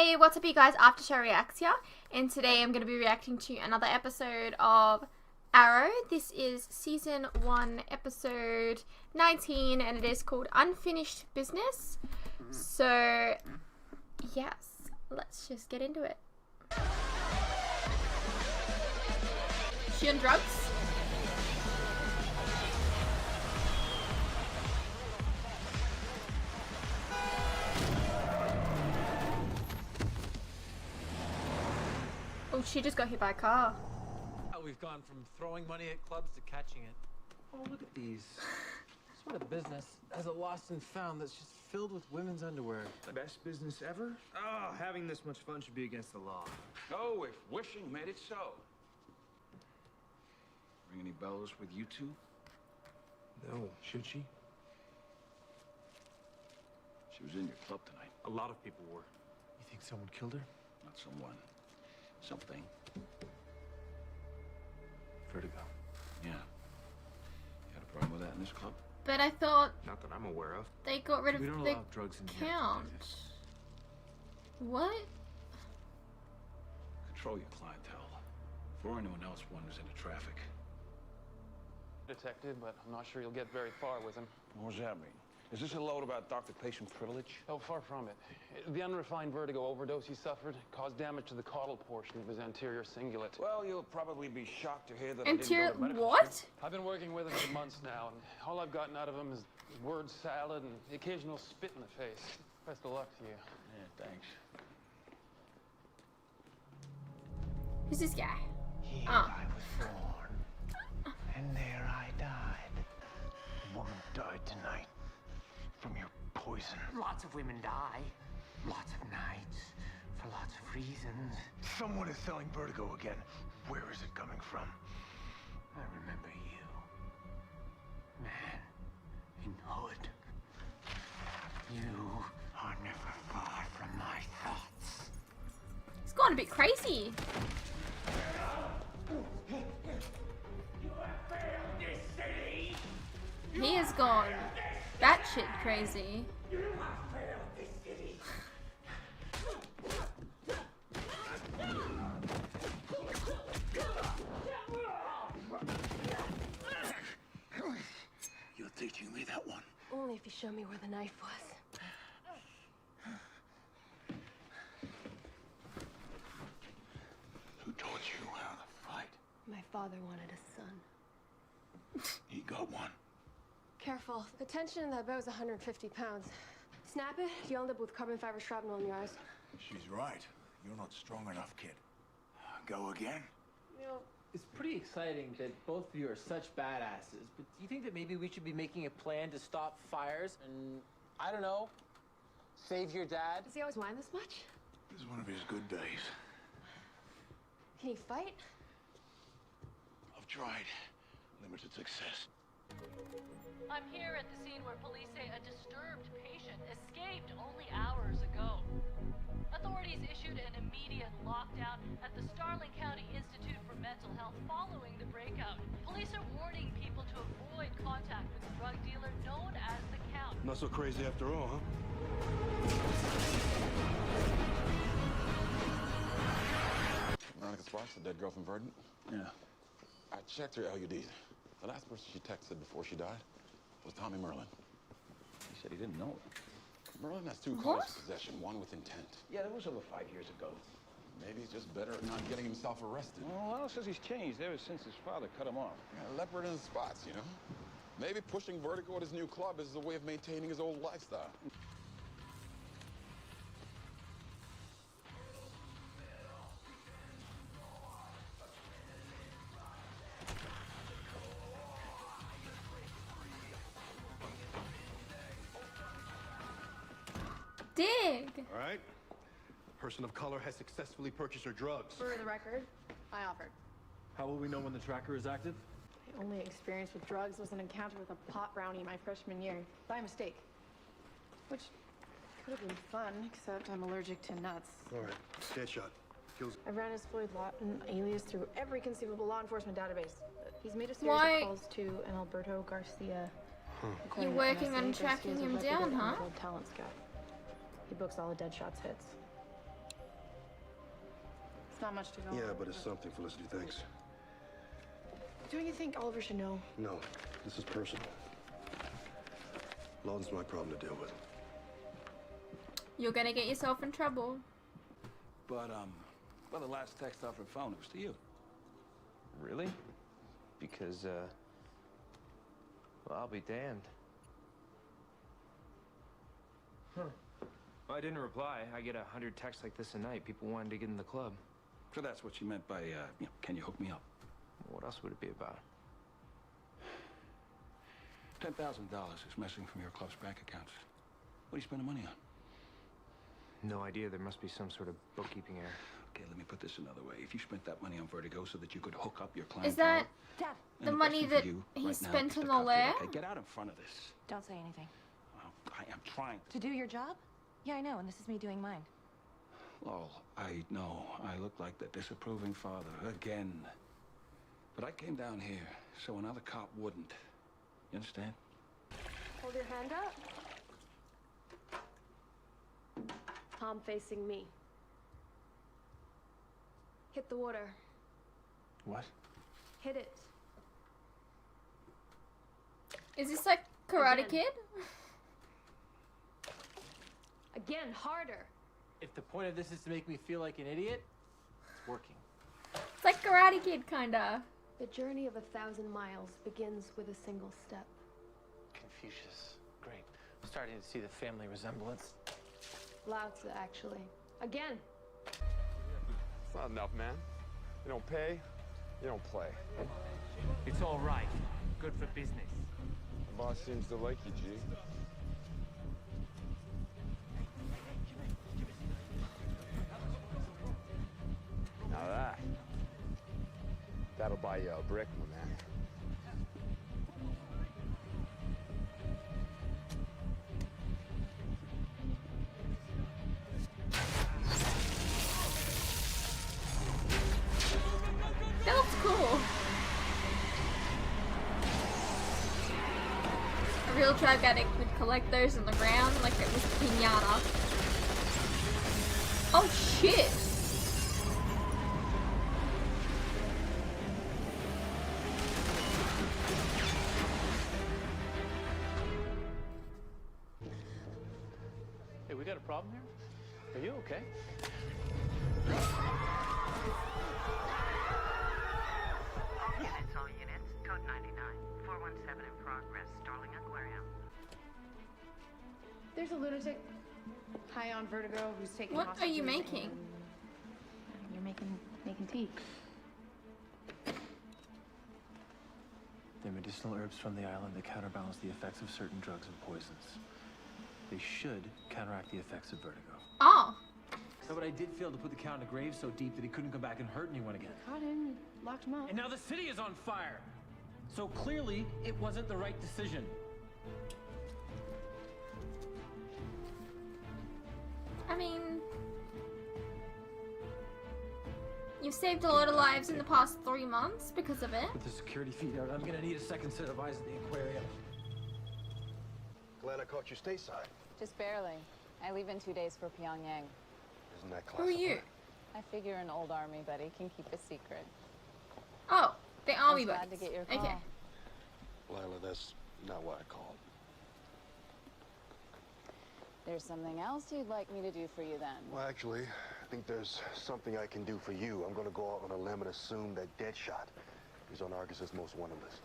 Hey, what's up you guys, After Show Reacts here, and today I'm going to be reacting to another episode of Arrow. This is Season 1, Episode 19, and it is called Unfinished Business. So, yes, let's just get into it. Is she on drugs? Oh, she just got hit by a car. We've gone from throwing money at clubs to catching it. Oh, look at these. This sort of business has a lost and found that's just filled with women's underwear. The best business ever? Oh, having this much fun should be against the law. Oh, if wishing made it so. Ring any bells with you two? No, should she? She was in your club tonight. A lot of people were. You think someone killed her? Not someone. Something. Vertigo. Yeah. You had a problem with that in this club? But I thought Not that I'm aware of. they got rid of We don't the allow drugs in here. count. What? Control your clientele. Before anyone else wanders into traffic. Detective, but I'm not sure you'll get very far with him. What does that mean? Is this a load about doctor-patient privilege? Oh, far from it. The unrefined vertigo overdose he suffered caused damage to the caudal portion of his anterior cingulate. Well, you'll probably be shocked to hear that Interior, I didn't go to medical what? school. I've been working with him for months now, and all I've gotten out of him is word salad and the occasional spit in the face. Best of luck to you. Yeah, thanks. Who's this guy? Here Ah. I was born, and there I died. A woman died tonight from your poison. Lots of women die, lots of nights, for lots of reasons. Someone is selling Vertigo again. Where is it coming from? I remember you, man in hood. You are never far from my thoughts. He's gone a bit crazy. He has gone batshit crazy. You're teaching me that one. Only if you show me where the knife was. Who taught you how to fight? My father wanted a son. He got one. Careful. The tension in that bow is 150 pounds. Snap it, you'll end up with carbon fiber shrapnel in your eyes. She's right. You're not strong enough, kid. Go again? You know, it's pretty exciting that both of you are such badasses, but do you think that maybe we should be making a plan to stop fires and, I don't know, save your dad? Does he always whine this much? This is one of his good days. Can he fight? I've tried. Limited success. I'm here at the scene where police say a disturbed patient escaped only hours ago. Authorities issued an immediate lockdown at the Starling County Institute for Mental Health following the breakout. Police are warning people to avoid contact with the drug dealer known as the Count. Not so crazy after all, huh? Veronica Sparks, the dead girl from Verdant. Yeah. I checked her LUDs. The last person she texted before she died was Tommy Merlin. He said he didn't know her. Merlin has two causes of possession, one with intent. Yeah, that was over 5 years ago. Maybe he's just better at not getting himself arrested. Well, Al says he's changed ever since his father cut him off. Yeah, leopard in his spots, you know? Maybe pushing Vertigo at his new club is a way of maintaining his old lifestyle. Dig. All right. Person of color has successfully purchased her drugs. For the record, I offered. How will we know when the tracker is active? My only experience with drugs was an encounter with a pot brownie my freshman year, by mistake. Which could have been fun, except I'm allergic to nuts. All right. Deadshot. Kills. I ran his Floyd Lawton alias through every conceivable law enforcement database. He's made a series Why? of calls to an Alberto Garcia. You're working on tracking him down, huh? Talent scout. He books all the Deadshot's hits. It's not much to go Yeah, on. but it's something, Felicity, thanks. Don't you think Oliver should know? No, this is personal. Lawton's my problem to deal with. You're gonna get yourself in trouble. But, well, the last text Alfred found was to you. Really? Because, well, I'll be damned. Huh. Well, I didn't reply. I get 100 texts like this a night. People wanting to get in the club. So that's what you meant by, can you hook me up? What else would it be about? $10,000 is missing from your club's bank accounts. What do you spend the money on? No idea. There must be some sort of bookkeeping error. Okay, let me put this another way. If you spent that money on Vertigo so that you could hook up your clientele... Is that Dad, the money that he spent on the lair? Okay, get out in front of this. Don't say anything. Well, I am trying To do your job? Yeah, I know, and this is me doing mine. Well, I know. I look like the disapproving father again. But I came down here so another cop wouldn't. You understand? hold your hand up. Palm facing me. Hit the water. What? Hit it. Is this like Karate Again. Kid? Again, harder. If the point of this is to make me feel like an idiot, it's working. It's like Karate Kid, kinda. The journey of 1,000 miles begins with a single step. Confucius. Great. I'm starting to see the family resemblance. Lao Tzu, actually. Again. It's not enough, man. You don't pay, you don't play. It's all right. Good for business. The boss seems to like you, G. Now that'll buy you a brick, my man. That looks cool. A real drug addict would collect those on the ground like it was a pinata. Oh shit! Hey, we got a problem here? Are you okay? Units, all units. Code 99. 417 in progress. Starling Aquarium. There's a lunatic high on Vertigo who's taking What are you hostages making? and You're making tea. They're medicinal herbs from the island that counterbalance the effects of certain drugs and poisons. They should counteract the effects of vertigo. Oh. So, but I did fail to put the count in a grave so deep that he couldn't come back and hurt anyone again. Caught him, locked him up. And now the city is on fire. So clearly, it wasn't the right decision. I mean, you've saved a lot of lives in the past 3 months because of it. With the security feed out, I'm gonna need a second set of eyes at the aquarium. Glad I caught you stateside. Just barely. I leave in 2 days for Pyongyang. Isn't that Who classified? are you? I figure an old army buddy can keep a secret. Oh, the army Glad to buddies. get your call. Okay. Lila, that's not what I called. There's something else you'd like me to do for you then? Well, actually, I think there's something I can do for you. I'm gonna go out on a limb and assume that Deadshot is on Argus's most wanted list.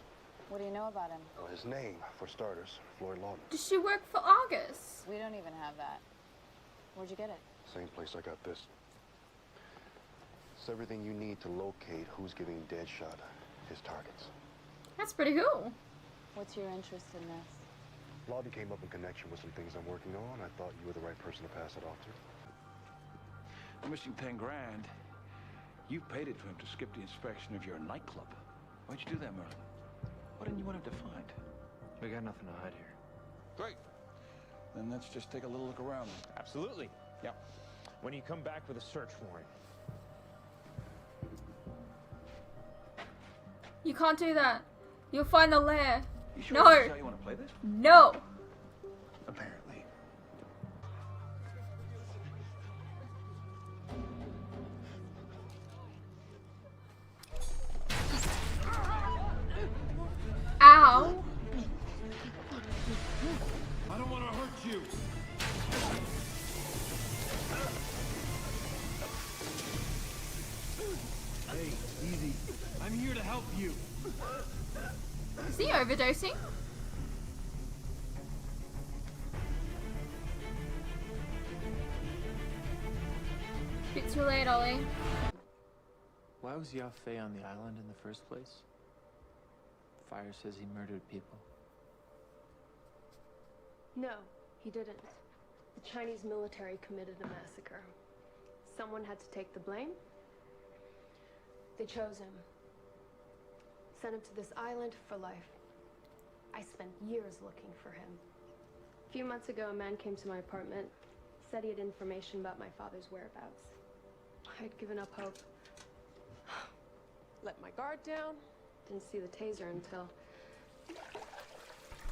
What do you know about him? Well, his name, for starters, Floyd Lawton. Does she work for Argus? We don't even have that. Where'd you get it? Same place I got this. It's everything you need to locate who's giving Deadshot his targets. That's pretty cool. What's your interest in this? Lawton came up in connection with some things I'm working on. I thought you were the right person to pass it off to. I'm missing 10 grand. You paid it to him to skip the inspection of your nightclub. Why'd you do that, Merlin? What didn't you want him to find? We got nothing to hide here. Great. Then let's just take a little look around. Absolutely. Yeah. When you come back with a search warrant. You can't do that. You'll find the lair. You sure No. this is how you want to play this? No. Apparently. you! Hey, easy. I'm here to help you. Is he overdosing? Bit too late, Ollie. Why was Yao Fei on the island in the first place? Fire says he murdered people. No, he didn't. The Chinese military committed a massacre. Someone had to take the blame. They chose him. Sent him to this island for life. I spent years looking for him. A few months ago, a man came to my apartment, said he had information about my father's whereabouts. I had given up hope. Let my guard down. Didn't see the taser until...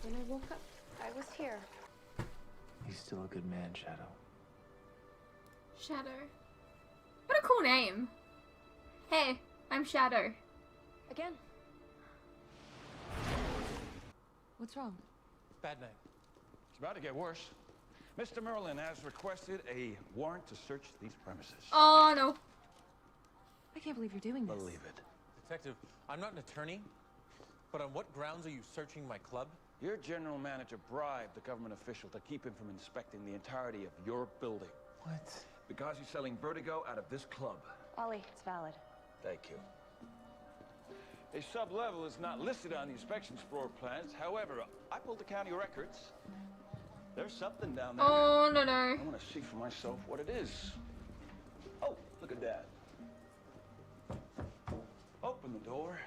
when I woke up, I was here. He's still a good man, Shadow. Shadow. What a cool name. Hey, I'm Shadow. Again. What's wrong? Bad night. It's about to get worse. Mr. Merlin has requested a warrant to search these premises. Oh, no. I can't believe you're doing this. Believe it. Detective, I'm not an attorney, but on what grounds are you searching my club? Your general manager bribed the government official to keep him from inspecting the entirety of your building. What? Because he's selling Vertigo out of this club. Ollie, it's valid. Thank you. A sub-level is not listed on the inspections floor plans. However, I pulled the county records. There's something down there. Oh, no, no. I want to see for myself what it is. Oh, look at that. Open the door.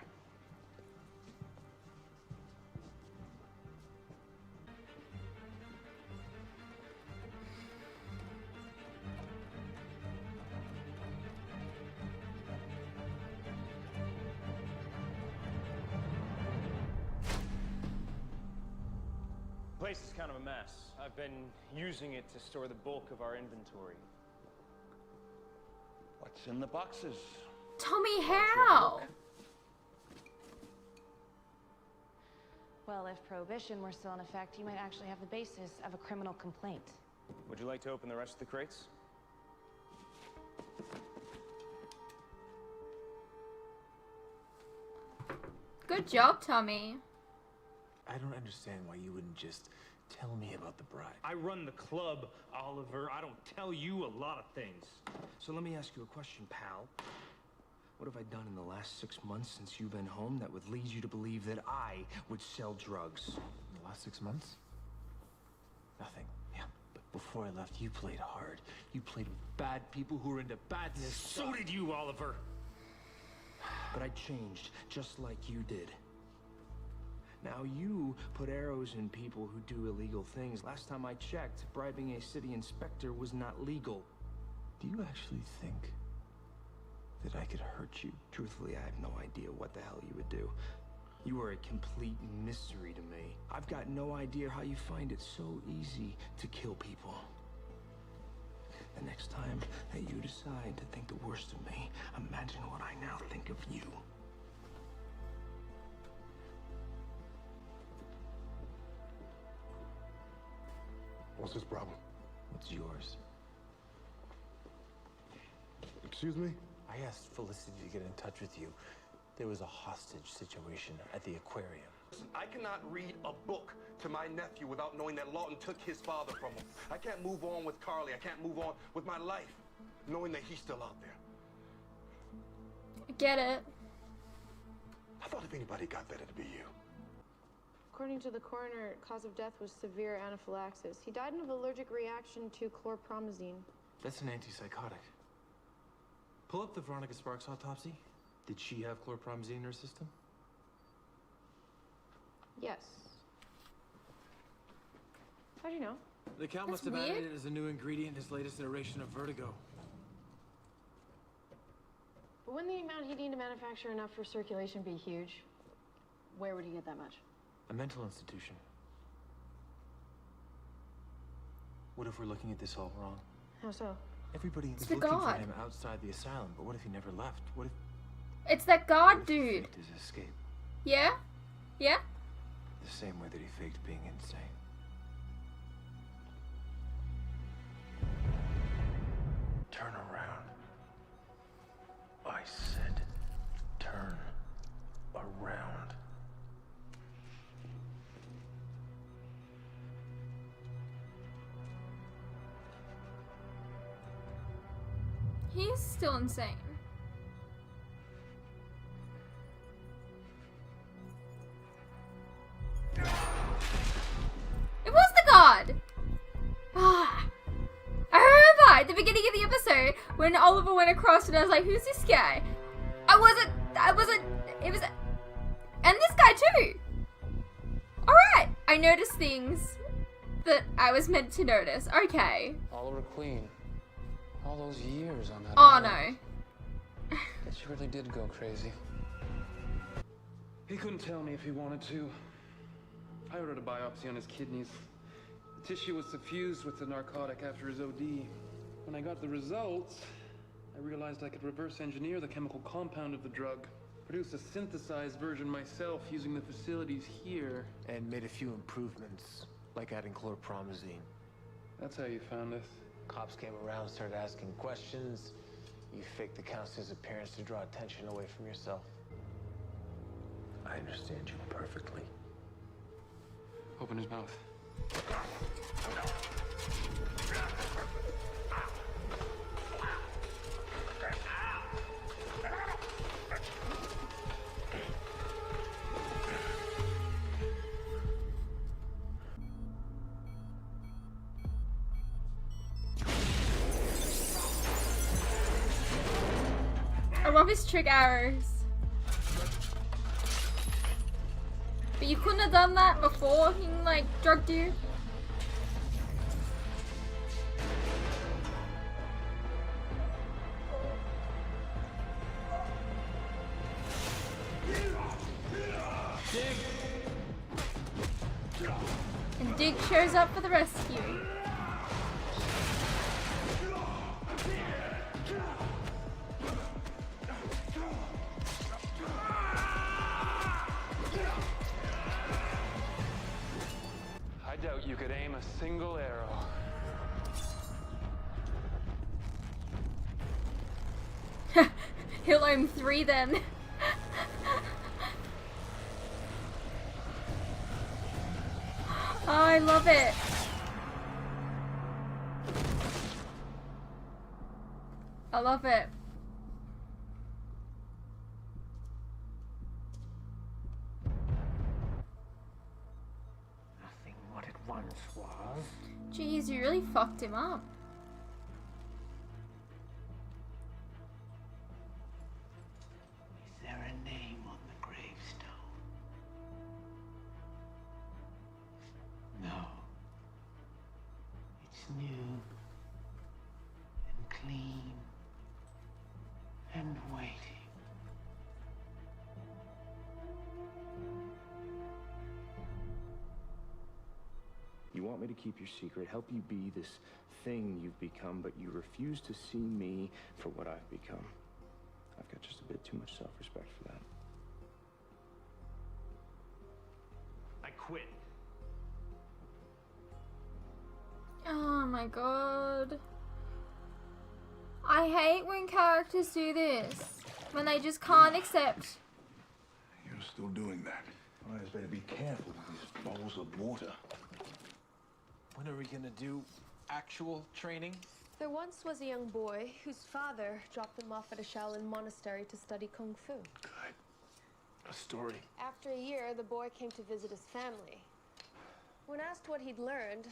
The place is kind of a mess. I've been using it to store the bulk of our inventory. What's in the boxes? Tommy, how? Well, if Prohibition were still in effect, you might actually have the basis of a criminal complaint. Would you like to open the rest of the crates? Good job, Tommy. I don't understand why you wouldn't just tell me about the bride. I run the club, Oliver. I don't tell you a lot of things. So let me ask you a question, pal. What have I done in the last 6 months since you've been home that would lead you to believe that I would sell drugs? In the last 6 months? Nothing. Yeah, but before I left, you played hard. You played with bad people who were into badness. So did you, Oliver. But I changed, just like you did. Now you put arrows in people who do illegal things. Last time I checked, bribing a city inspector was not legal. Do you actually think that I could hurt you? Truthfully, I have no idea what the hell you would do. You are a complete mystery to me. I've got no idea how you find it so easy to kill people. The next time that you decide to think the worst of me, imagine what I now think of you. What's his problem? What's yours? Excuse me? I asked Felicity to get in touch with you. There was a hostage situation at the aquarium. Listen, I cannot read a book to my nephew without knowing that Lawton took his father from him. I can't move on with Carly. I can't move on with my life knowing that he's still out there. I get it. I thought if anybody got that, it'd be you. According to the coroner, cause of death was severe anaphylaxis. He died of an allergic reaction to chlorpromazine. That's an antipsychotic. Pull up the Veronica Sparks autopsy. Did she have chlorpromazine in her system? Yes. How'd you know? The count That's must have added weird. it as a new ingredient in his latest iteration of Vertigo. But wouldn't the amount he needed to manufacture enough for circulation be huge? Where would he get that much? A mental institution. What if we're looking at this all wrong? How so? Everybody It's is the looking for god. him outside the asylum, but what if he never left? What if It's that guard he dude. faked his escape? Yeah? Yeah? The same way that he faked being insane. He's still insane. It was the god! Ah. I remember at the beginning of the episode when Oliver went across and I was like, who's this guy? It was, and this guy too. Alright, I noticed things that I was meant to notice. Okay. Oliver Queen. All those years on that Oh island. no. But she really did go crazy. He couldn't tell me if he wanted to. I ordered a biopsy on his kidneys. The tissue was suffused with the narcotic after his OD. When I got the results, I realized I could reverse engineer the chemical compound of the drug, produce a synthesized version myself using the facilities here. And made a few improvements, like adding chlorpromazine. That's how you found us. Cops came around, started asking questions. You faked the count's disappearance to draw attention away from yourself. I understand you perfectly. Open his mouth. I love his trick arrows. But you couldn't have done that before he, like, drugged you? And Dig shows up for the rescue. I doubt you could aim a single arrow. He'll aim 3 then. Oh, I love it. I love it. Nothing what it once was. Jeez, you really fucked him up. Is there a name on the gravestone? No. It's new and clean and waiting. You want me to keep your secret, help you be this thing you've become, but you refuse to see me for what I've become. I've got just a bit too much self-respect for that. I quit. Oh my god. I hate when characters do this. When they just can't accept. You're still doing that. I just better be careful with these bowls of water. When are we gonna do actual training? There once was a young boy whose father dropped him off at a Shaolin monastery to study Kung Fu. A story. After a year, the boy came to visit his family. When asked what he'd learned,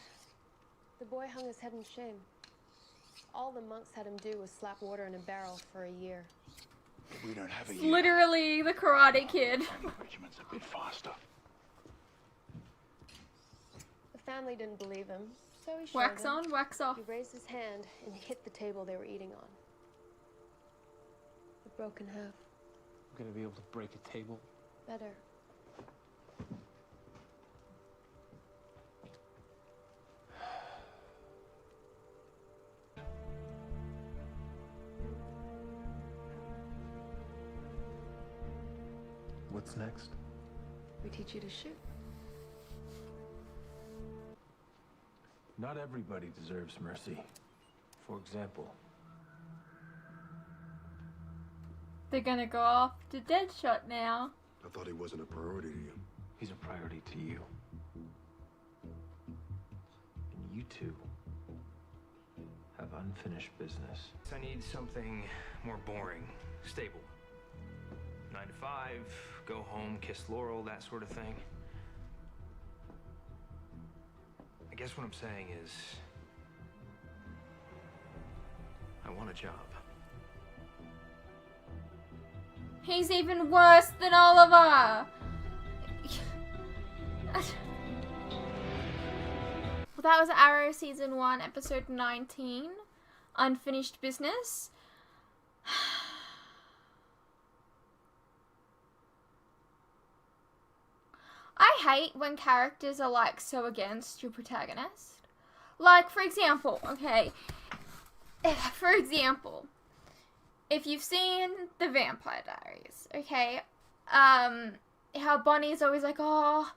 the boy hung his head in shame. All the monks had him do was slap water in a barrel for a year. We don't have a It's year. literally the Karate Kid. The regiment's a bit faster. The family didn't believe him, so he showed Wax them. on, wax off. He raised his hand and hit the table they were eating on. It broke in half. I'm gonna be able to break a table. Better. What's next? We teach you to shoot. Not everybody deserves mercy. For example, They're gonna go after Deadshot now. I thought he wasn't a priority to you. he's a priority to you. And you two have unfinished business. I need something more boring, stable. 9 to 5, go home, kiss Laurel, that sort of thing. I guess what I'm saying is, I want a job. He's even worse than Oliver. Well, that was Arrow Season 1, Episode 19, Unfinished Business. I hate when characters are like so against your protagonist. Like, for example, okay, if you've seen The Vampire Diaries, okay, how Bonnie's always like, oh,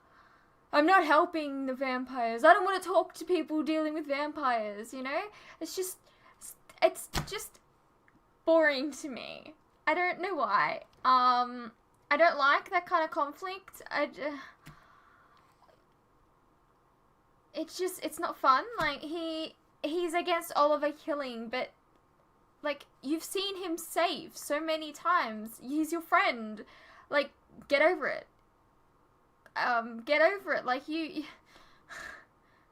I'm not helping the vampires. I don't want to talk to people dealing with vampires, you know? It's just boring to me. I don't know why. I don't like that kind of conflict. It's not fun. Like, he's against Oliver killing, but, like, you've seen him save so many times. He's your friend. Like, get over it. Get over it. Like, you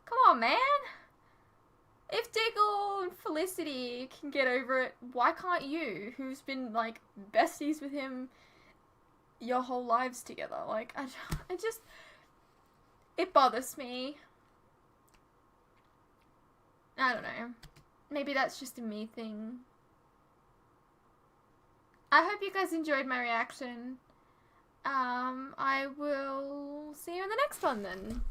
come on, man. If Diggle and Felicity can get over it, why can't you, who's been, like, besties with him your whole lives together? Like, it bothers me. I don't know. Maybe that's just a me thing. I hope you guys enjoyed my reaction. I will see you in the next one then.